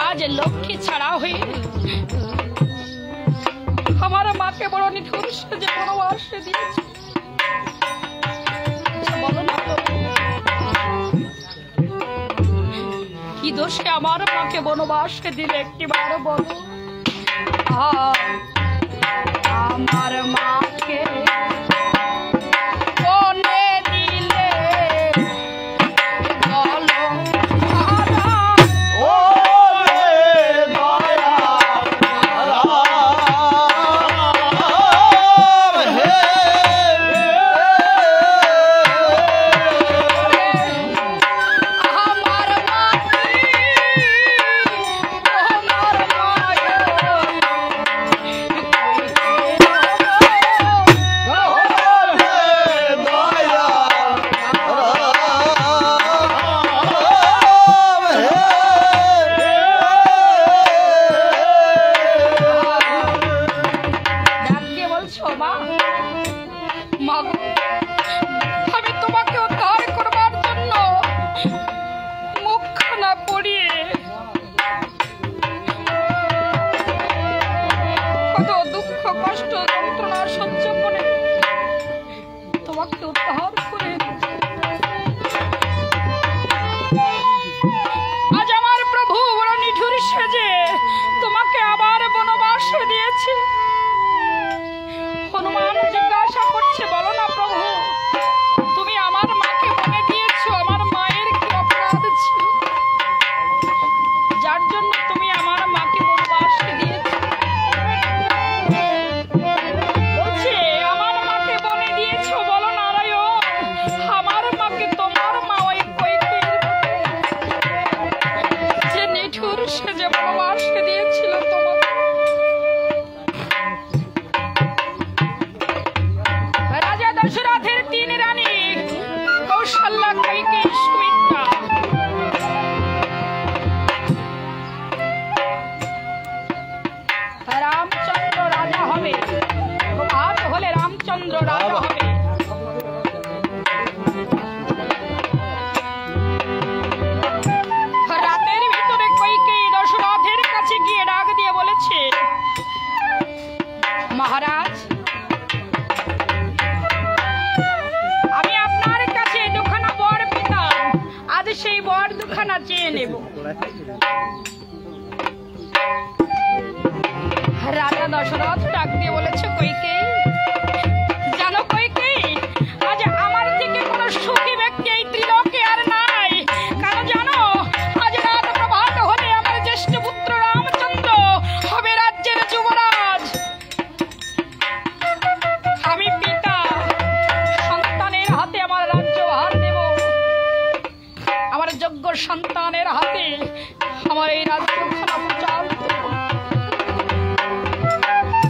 আজ লক্ষ্মী ছাড়া হয়ে আমার মাকে বড় নিঠুর যে বনবাস দিয়েছে। বলো না কি দোষে আমার মাকে বনবাস দিলে একটিবার বলো। আমার মাকে বনে দিলে বলো আমি তোমাকে উদ্ধার করবার জন্য মুখখানা পড়িয়ে কত দুঃখ কষ্ট যন্ত্রণা সহ্য করে তোমাকে উদ্ধার করে আজ আমার প্রভু বড় নিঠুর সেজে তোমাকে আবার বনবাস দিয়েছে। হনুমান জিজ্ঞাসা করছে বলো না প্রভু তুমি আমার মাকে বনে দিয়েছো, আমার মায়ের কি অপরাধ ছিল যার জন্য তুমি আমার মাকে বনবাস দিয়েছো? বলছে আমার মাকে বনে দিয়েছো বলো নারায়ণ, আমার মাকে তোমার মা ওই কৈকেয়ীর যে নিঠুর সে যে বনবাস দিয়েছিল তোমাকে। দশরথের তিন রানী কৌশল্যা, কৈকেয়ী, সুমিত্রা রামচন্দ্র রাজা হবে, আর হলে রামচন্দ্র রাজা হবে। রাতের ভিতরে কৈকেয়ী দশরথের কাছে গিয়ে ডাক দিয়ে বলেছে মহারাজ সেই বর দুখানা চেয়ে নেব। রাজা দশরথ ডাক দিয়ে বলেছে কৈকেয়ী জানো কৈকেয়ী আজ আমার থেকে কোন সুখী ব্যক্তি এই ত্রিলোকে আর নাই। কারণ জানো আজ রাত প্রভাত হলে আমার জ্যেষ্ঠ পুত্র রামচন্দ্র হবে রাজ্যের যুবরাজ। আমি পিতা সন্তানের হাতে আমার রাজ্য ভার দেব, আমার যোগ্য সন্তানের হাতে আমার এই রাজ্যখানা প্রচার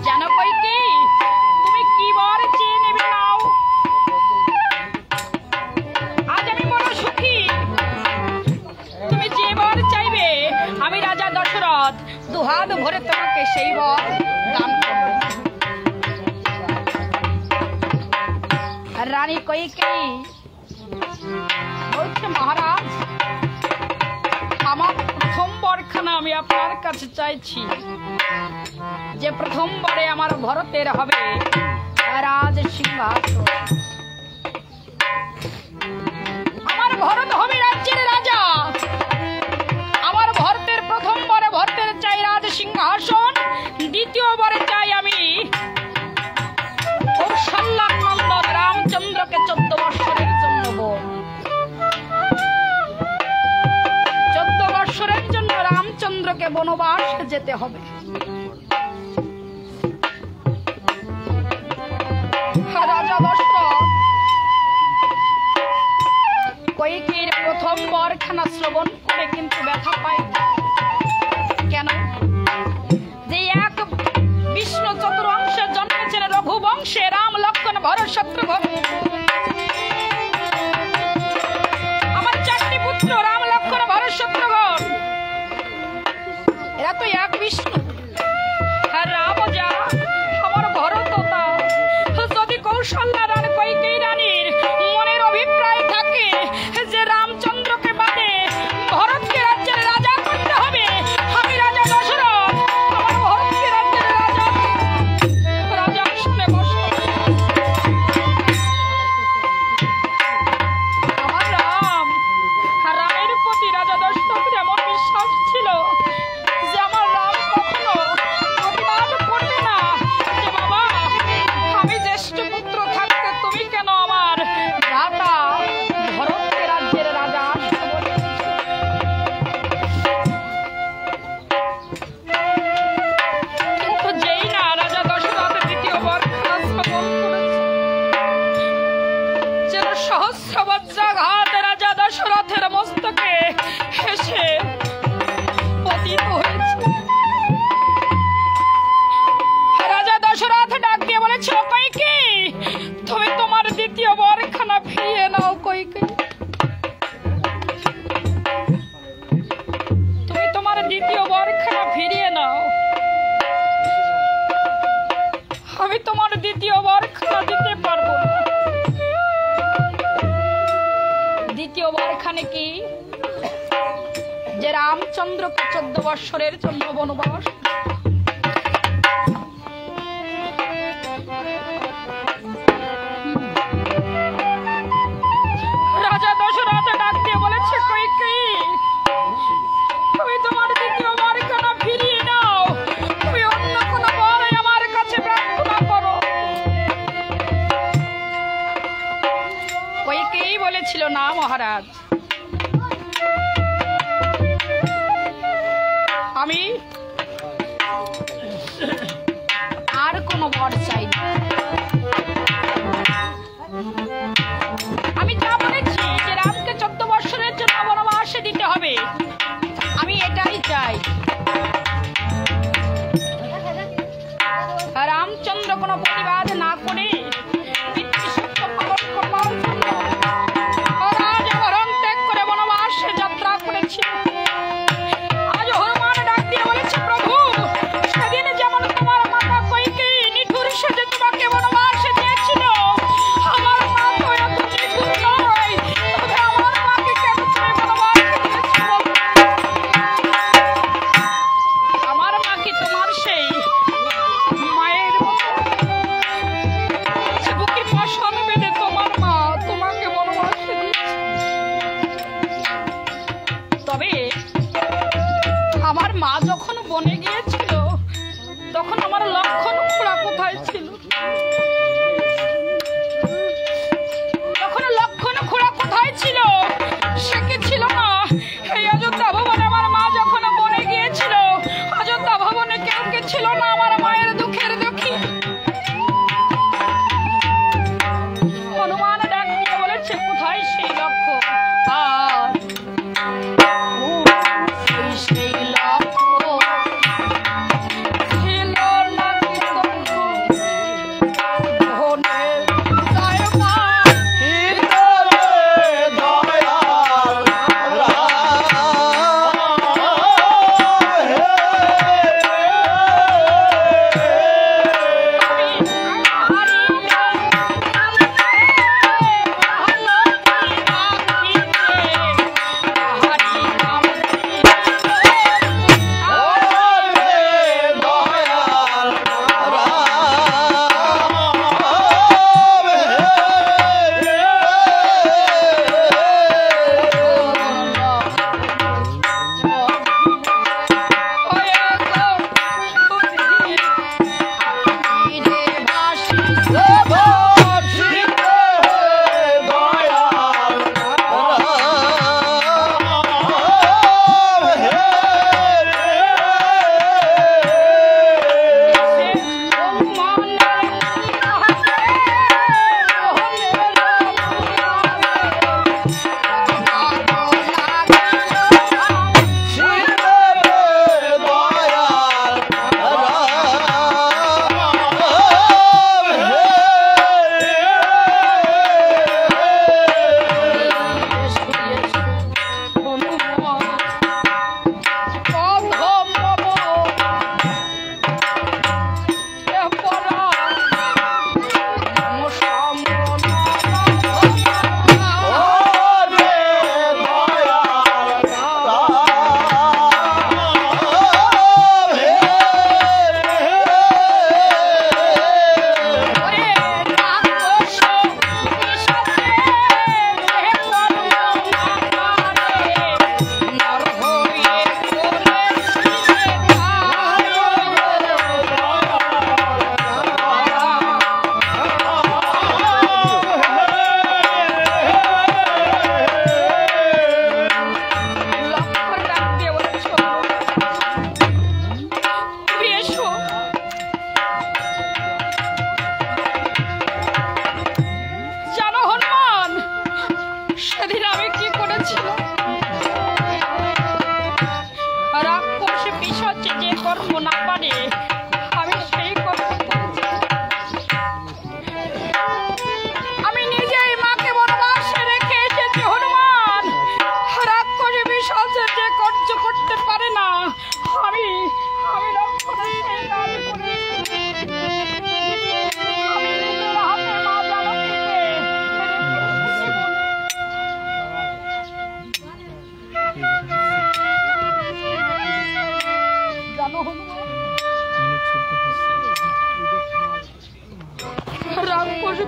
জানো কৈকেয়ী তুমি কি বর চেয়ে নেবে নাও। আজ আমি বড় সুখী, তুমি যে বর চাইবে আমি রাজা দশরথ দুহাত ভরে তোমাকে সেই বর দান করব। রানী কৈকেয়ী বলছে মহারাজ আমার প্রথম বরখানা আমি আপনার কাছে চাইছি, যে প্রথম বরে আমার ভরতের হবে রাজ সিংহাসন, আমার ভরত হবে রাজ্যের রাজা। আমার ভরতের প্রথম বরে ভরতের চাই রাজ সিংহাসন, দ্বিতীয় বরে চাই আমি কৌশল্যা নন্দন রামচন্দ্রকে 14 বৎসরের জন্য বর। 14 বৎসরের জন্য রামচন্দ্রকে বনবাস যেতে হবে। রাজা দশরথ কৈকেয়ীর প্রথম বরখানা শ্রবণ করে কিন্তু ব্যথা পায়। কেন? যে এক বিষ্ণু চতুরংশে জন্মেছেন রঘুবংশে রাম লক্ষ্মণ ভরত শত্রুঘ্ন, আমার 4টি পুত্র রাম লক্ষ্মণ ভরত শত্রুঘ্ন, এরা তো এক বিষ্ণু। রাম যা আমার ভরত তা, যদি কৌশল্যা রানী কৈকেয়ী রানীর মনের অভিপ্রায় থাকে যে রামচন্দ্রকে বাদে ভরতকে রাজ্যের রাজা করতে হবে, আমি তোমার দ্বিতীয়বার খানা দিতে পারবো না। দ্বিতীয়বার খানে কি যে রামচন্দ্রকে 14 বৎসরের জন্য বনবাস, রাজা দশরথ ডাক দিয়ে বলেছে কইকেয়ী তুমি তোমার দ্বিতীয়বার খানা ফিরিয়ে নাও, তুমি অন্য কোনো বর আমার কাছে প্রার্থনা করো। কইকেয়ী বলেছিল না মহারাজ, আমি আর কোনো বর চাই না। আমি যা বলেছি যে রামকে 14 বৎসরের জন্য বনবাসে দিতে হবে, আমি এটাই চাই। রামচন্দ্র কোনো প্রতিবাদ না করে পিতৃসত্য পালন করবার জন্য রাজভরণ ত্যাগ করে বনবাসে যাত্রা করেছিল। আজ হনুমান ডাক দিয়ে বলেছে প্রভু, সেদিন যেমন তোমার মাতা কইকেয়ী নিঠুর সেজে তোমাকে বনবাসে দিয়েছিল, আমার মা তো এত নিঠুর নয়, তবে আমার মাকে কেন তুমি বনবাসে দিয়েছিল? আমার মা কি তোমার সেই মায়ের বুকে পাশান বেঁধে তোমার মা তোমাকে বনবাসে দিয়েছে? তবে আমার মা যখন বনে গিয়েছিল তখন আমার লক্ষণ খোড়া কোথায় ছিল? তখন লক্ষণ খোড়া কোথায় ছিল? সে কি ছিল না এই অযোধ্যা ভবনে? আমার মা যখন বনে গিয়েছিল অযোধ্যা ভবনে কেউ কি ছিল না আমার মায়ের দুঃখের দুঃখী? হনুমান ডাক দিয়ে বলেছে কোথায় সেই লক্ষণ? আর সেই লক্ষণ ছিল না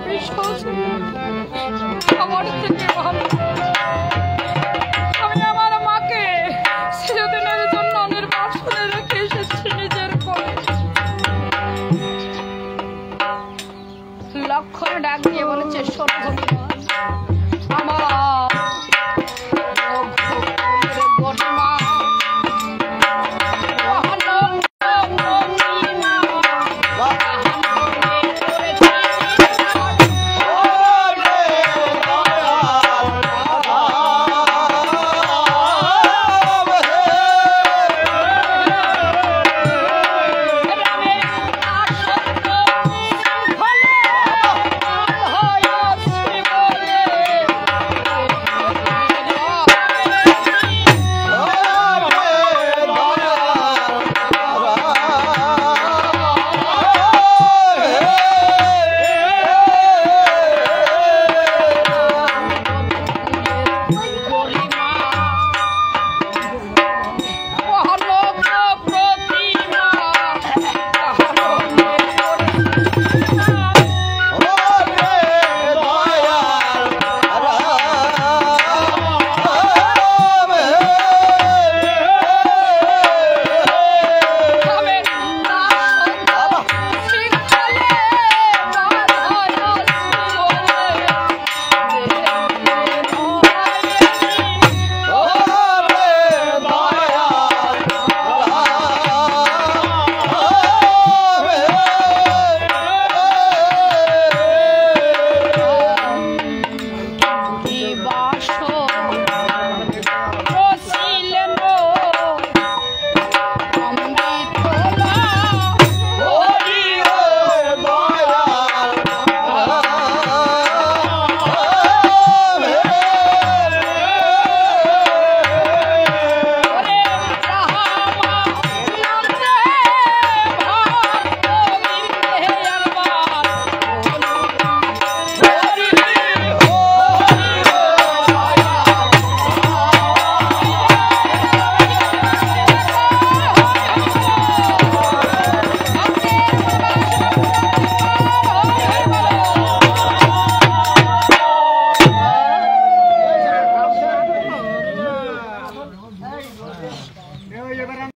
বিশ্বাস আমার থেকে ভালো। আমি আমার মাকে চিরদিনের জন্য নির্বাসনে রেখে এসেছি নিজের কোলে। লক্ষণ ডাক দিয়ে বলেছে, শোনো